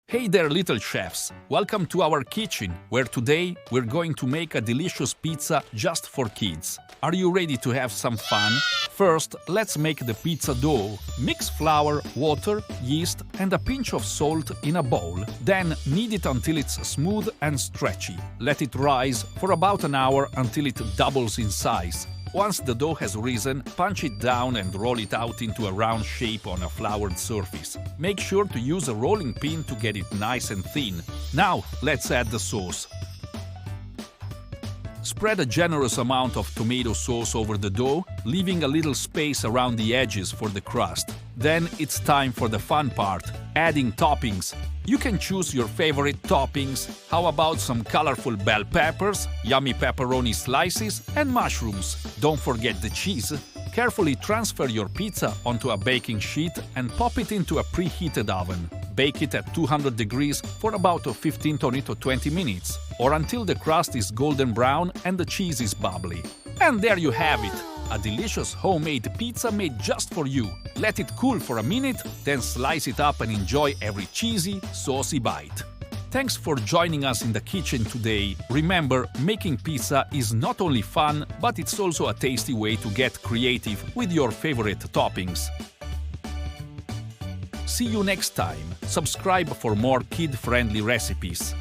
Hey there, little chefs! Welcome to our kitchen, where today we're going to make a delicious pizza just for kids. Are you ready to have some fun? First, let's make the pizza dough. Mix flour, water, yeast and a pinch of salt in a bowl. Then knead it until it's smooth and stretchy. Let it rise for about an hour until it doubles in size. Once the dough has risen, punch it down and roll it out into a round shape on a floured surface. Make sure to use a rolling pin to get it nice and thin. Now, let's add the sauce. Spread a generous amount of tomato sauce over the dough, leaving a little space around the edges for the crust. Then it's time for the fun part, adding toppings. You can choose your favorite toppings. How about some colorful bell peppers, yummy pepperoni slices, and mushrooms? Don't forget the cheese. Carefully transfer your pizza onto a baking sheet and pop it into a preheated oven. Bake it at 200 degrees for about 15 to 20 minutes, or until the crust is golden brown and the cheese is bubbly. And there you have it! A delicious homemade pizza made just for you. Let it cool for a minute, then slice it up and enjoy every cheesy, saucy bite. Thanks for joining us in the kitchen today. Remember, making pizza is not only fun, but it's also a tasty way to get creative with your favorite toppings. See you next time. Subscribe for more kid-friendly recipes.